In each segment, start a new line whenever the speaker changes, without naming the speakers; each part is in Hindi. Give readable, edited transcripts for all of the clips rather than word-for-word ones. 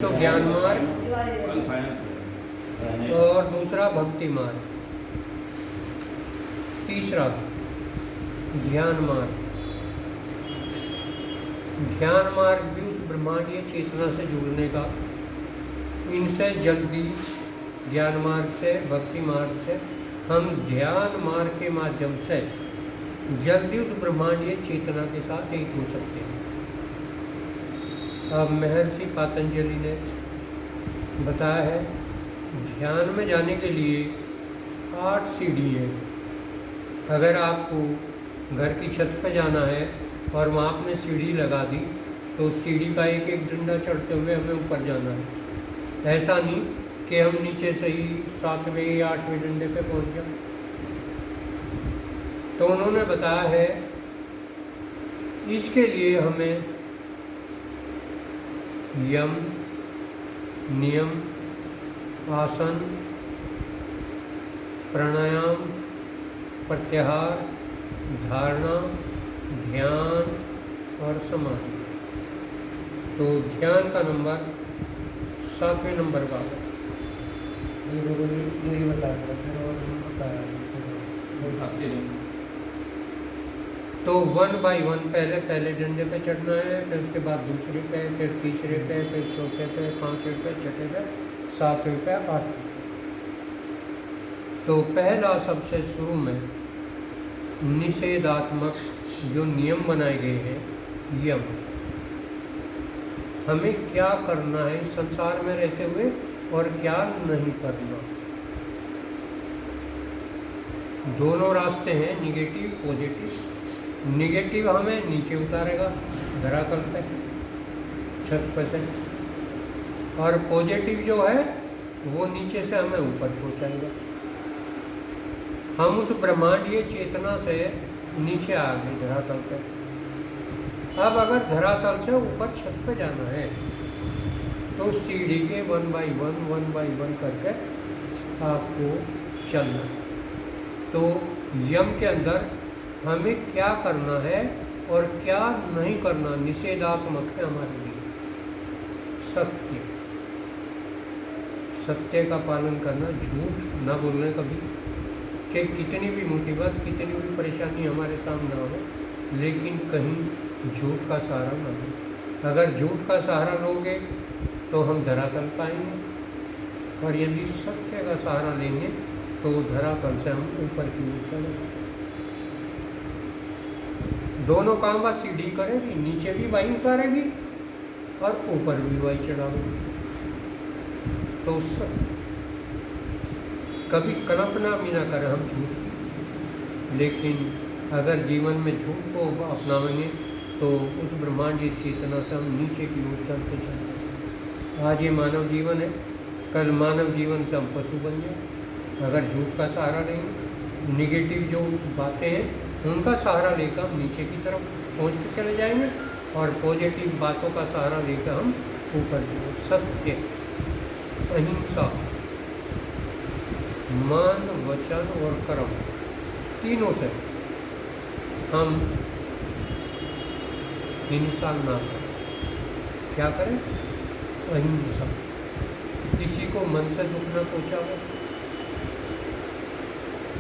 तो ज्ञान मार्ग और दूसरा भक्ति मार्ग, तीसरा ध्यान मार्ग। ध्यान मार्ग भी उस ब्रह्मांडीय चेतना से जुड़ने का, इनसे जल्दी ज्ञान मार्ग से, भक्ति मार्ग से हम ध्यान मार्ग के माध्यम से जल्दी उस ब्रह्मांडीय चेतना के साथ एक हो सकते हैं। अब महर्षि पतंजलि ने बताया है, ध्यान में जाने के लिए 8 सीढ़ी है। अगर आपको घर की छत पर जाना है और वहाँ आपने सीढ़ी लगा दी तो सीढ़ी का एक एक डंडा चढ़ते हुए हमें ऊपर जाना है। ऐसा नहीं कि हम नीचे से ही 7वें या 8वें डंडे पे पहुँच जाए। तो उन्होंने बताया है, इसके लिए हमें यम, नियम, आसन, प्राणायाम, प्रत्याहार, धारणा, ध्यान और समाधि। तो ध्यान का नंबर 7वें नंबर का है।
यही बताया
तो 1 बाय 1 पहले डंडे पे चढ़ना है, फिर उसके बाद दूसरे पे, फिर तीसरे पे, फिर चौथे पे, 5वें पे, 6ठे पे, 7वें पे, 8वें। तो पहला सबसे शुरू में निषेधात्मक जो नियम बनाए गए हैं, यम। हमें क्या करना है संसार में रहते हुए और क्या नहीं करना। दोनों रास्ते हैं, निगेटिव पॉजिटिव। निगेटिव हमें नीचे उतारेगा धरातल पे, छत पे से, और पॉजिटिव जो है वो नीचे से हमें ऊपर पहुंचाएगा। हम उस ब्रह्मांडीय चेतना से नीचे आ गए धरातल पे। अब अगर धरातल से ऊपर छत पे जाना है तो सीढ़ी के 1 बाय 1 करके आपको चलना है। तो यम के अंदर हमें क्या करना है और क्या नहीं करना निषेधात्मक है हमारे लिए। सत्य, सत्य का पालन करना, झूठ न बोलने कभी, चाहे कितनी भी मुसीबत, कितनी भी परेशानी हमारे सामने हो, लेकिन कहीं झूठ का सहारा न लो। अगर झूठ का सहारा लोगे तो हम धरातल पाएंगे, और यदि सत्य का सहारा लेंगे तो धरातल से हम ऊपर की ओर चलेंगे। दोनों काम बस सीढ़ी करेगी, नीचे भी वाई उतारेगी और ऊपर भी वाई चढ़ाएगी। तो कभी कल्पना भी ना करें हम झूठ, लेकिन अगर जीवन में झूठ को अपनावेंगे तो उस ब्रह्मांडीय चेतना से हम नीचे की ओर चलते चलते। आज ये मानव जीवन है, कल मानव जीवन से हम पशु बन जाए। अगर झूठ का सहारा लेंगे, निगेटिव जो बातें हैं उनका सहारा लेकर हम नीचे की तरफ पहुँचते चले जाएंगे, और पॉजिटिव बातों का सहारा लेकर हम ऊपर की ओर। सत्य, अहिंसा, मन, वचन और कर्म, तीनों से हम हिंसा ना करें। क्या करें? अहिंसा। किसी को मन से दुख न पहुँचावे,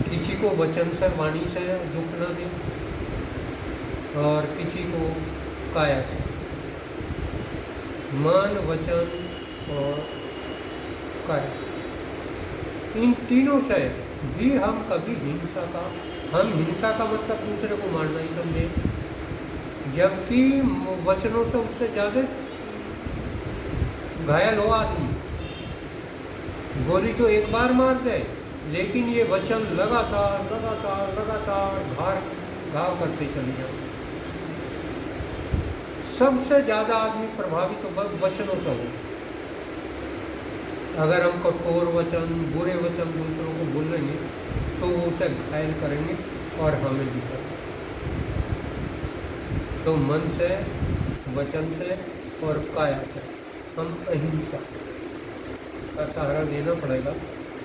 किसी को वचन से, वाणी से दुख न दे, और किसी को काया से। मन, वचन और काया, इन तीनों से भी हम कभी हिंसा का, हम हिंसा का मतलब दूसरे को मारना ही समझे, जबकि वचनों से उससे ज़्यादा घायल हो आदमी। गोली तो एक बार मार दे, लेकिन ये वचन लगातार लगातार लगातार घाव करते चले जाओ। सबसे ज़्यादा आदमी प्रभावित तो वचनों से हो। अगर हम कठोर वचन, बुरे वचन दूसरों को बोलेंगे तो वो उसे घायल करेंगे और हमें भी करेंगे। तो मन से, वचन से और काया से हम अहिंसा का सहारा लेना पड़ेगा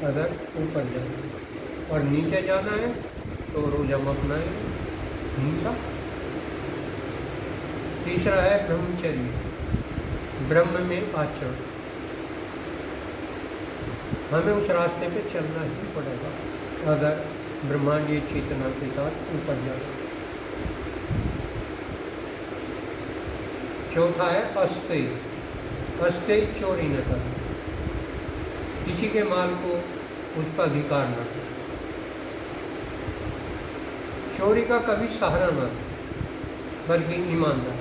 अगर ऊपर जाना है। और नीचे जाना है तो रोज हम अपनाएंगे हिंसा। तीसरा है ब्रह्मचर्य, ब्रह्म में आचरण। हमें उस रास्ते पे चलना ही पड़ेगा अगर ब्रह्मांडीय चेतना के साथ ऊपर जाना। चौथा है अस्तेय। अस्तेय चोरी न करना, किसी के माल को उस पर अधिकार न करना, चोरी का कभी सहारा न लें, बल्कि ईमानदार,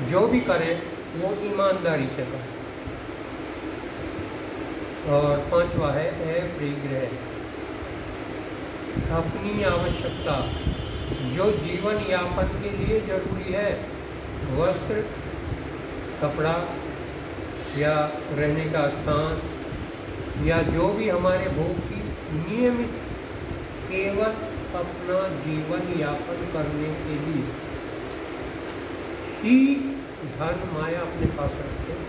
जो भी करें वो ईमानदारी से करें। और पांचवा है अपरिग्रह। अपनी आवश्यकता जो जीवन यापन के लिए जरूरी है, वस्त्र, कपड़ा या रहने का स्थान या जो भी हमारे भोग की नियमित, केवल अपना जीवन यापन करने के लिए ही धन माया अपने पास रखें,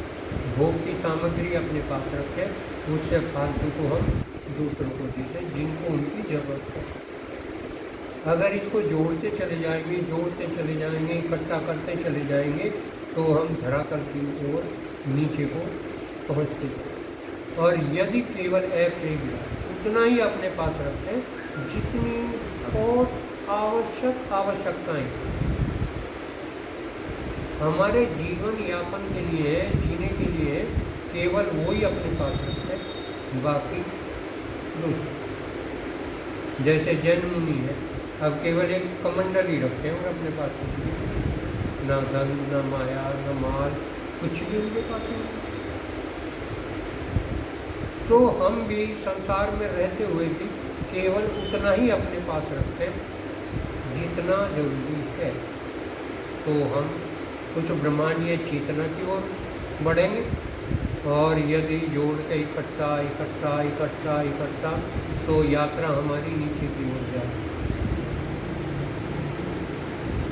भोग की सामग्री अपने पास रखें, उससे फालतू को हम दूसरों को देते जिनको उनकी ज़रूरत है। अगर इसको जोड़ते चले जाएंगे, इकट्ठा करते चले जाएंगे, तो हम धरातल की ओर नीचे को पहुँचते जाएंगे। और यदि केवल अपरिग्रह उतना ही अपने पास रखें जितनी और आवश्यकताएं हमारे जीवन यापन के लिए, जीने के लिए, केवल वो ही अपने पास रखते हैं, बाकी दूसरे। जैसे जैन मुनि है, अब केवल एक कमंडल ही रखते हैं और अपने पास कुछ भी, ना धन, ना माया, ना माल, कुछ भी उनके पास नहीं। तो हम भी संसार में रहते हुए भी केवल उतना ही अपने पास रखते हैं जितना जरूरी है। तो हम कुछ ब्रह्मांडीय चेतना की ओर बढ़ेंगे, और यदि जोड़ के इकट्ठा तो यात्रा हमारी नीचे की ओर जाएगी।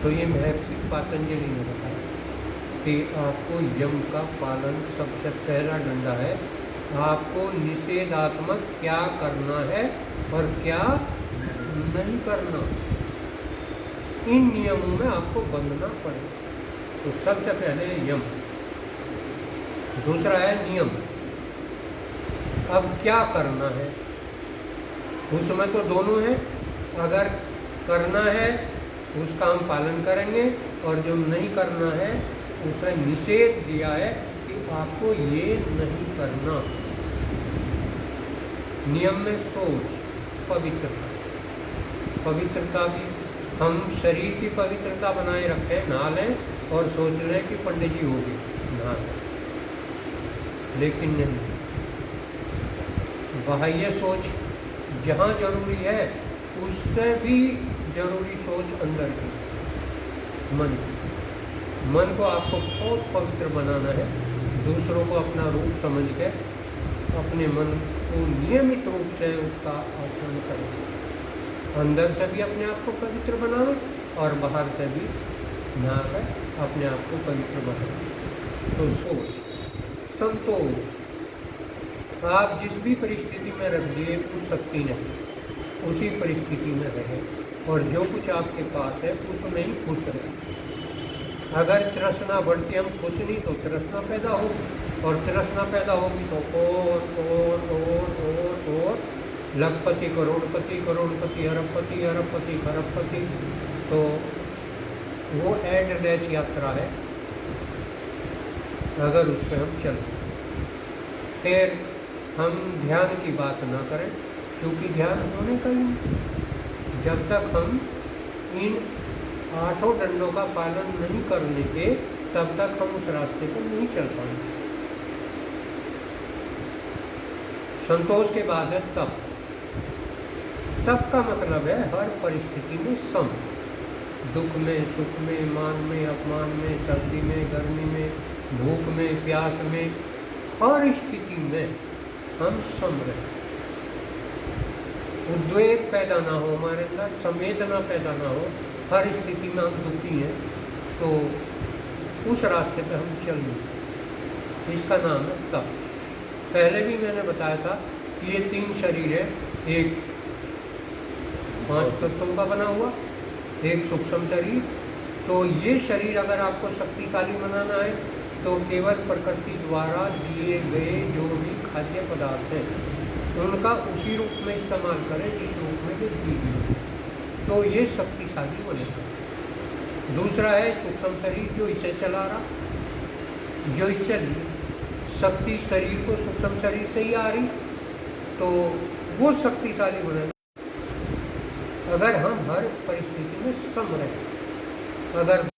तो ये महर्षि पातंजलि ने बताया कि आपको यम का पालन सबसे पहला डंडा है। आपको निषेधात्मक क्या करना है और क्या नहीं करना, इन नियमों में आपको बंधना पड़ेगा। तो सबसे पहले यम, दूसरा है नियम। अब क्या करना है, उसमें तो दोनों है। अगर करना है उसका हम पालन करेंगे, और जो नहीं करना है उसने निषेध दिया है कि आपको ये नहीं करना। नियम में सोच, पवित्रता भी, हम शरीर की पवित्रता बनाए रखें, नहा लें और सोच लें कि पंडित जी हो गए, नहा लें, लेकिन नहीं। बाह्य सोच जहाँ जरूरी है उससे भी जरूरी सोच अंदर की, मन की। मन को आपको बहुत पवित्र बनाना है, दूसरों को अपना रूप समझ के अपने मन को नियमित रूप से उसका आचरण करें। अंदर से भी अपने आप को पवित्र बनाना और बाहर से भी नहाकर अपने आप को पवित्र बनाना। तो सोच, संतोष, आप जिस भी परिस्थिति में रख दिए उस शक्ति नहीं, उसी परिस्थिति में रहे, और जो कुछ आपके पास है उसमें ही खुश रहे। अगर तृष्णा बढ़ती, हम खुश नहीं तो तृष्णा पैदा होगी, और तृष्णा पैदा होगी तो और लखपति करोड़पति, करोड़पति अरबपति, अरबपति खरबपति। तो वो एंडलेस यात्रा है अगर उस पर हम चलें। फिर हम ध्यान की बात ना करें, क्योंकि ध्यान होने का ही नहीं जब तक हम इन 8 दंडों का पालन नहीं करने के, तब तक हम उस रास्ते पर नहीं चल पाएंगे। संतोष के बाद है तप। तप का मतलब है हर परिस्थिति में सम, दुख में, सुख में, मान में, अपमान में, सर्दी में, गर्मी में, भूख में, प्यास में, हर स्थिति में हम सम रहें। उद्वेग पैदा ना हो हमारे अंदर, संवेदना पैदा ना हो। हर स्थिति में हम दुखी हैं तो उस रास्ते पे हम चल नहीं सकते। इसका नाम है तप। पहले भी मैंने बताया था कि ये 3 शरीर है, एक 5 तत्वों का बना हुआ, एक सूक्ष्म शरीर। तो ये शरीर अगर आपको शक्तिशाली बनाना है तो केवल प्रकृति द्वारा दिए गए जो भी खाद्य पदार्थ हैं उनका उसी रूप में इस्तेमाल करें जिस रूप में वे दी गई, तो ये शक्तिशाली बनेगा। दूसरा है सूक्ष्म शरीर जो इसे चला रहा, जो इससे शक्ति शरीर को सूक्ष्म शरीर से ही आ रही, तो वो शक्तिशाली बनेगा। अगर हम हर परिस्थिति में सम रहें, अगर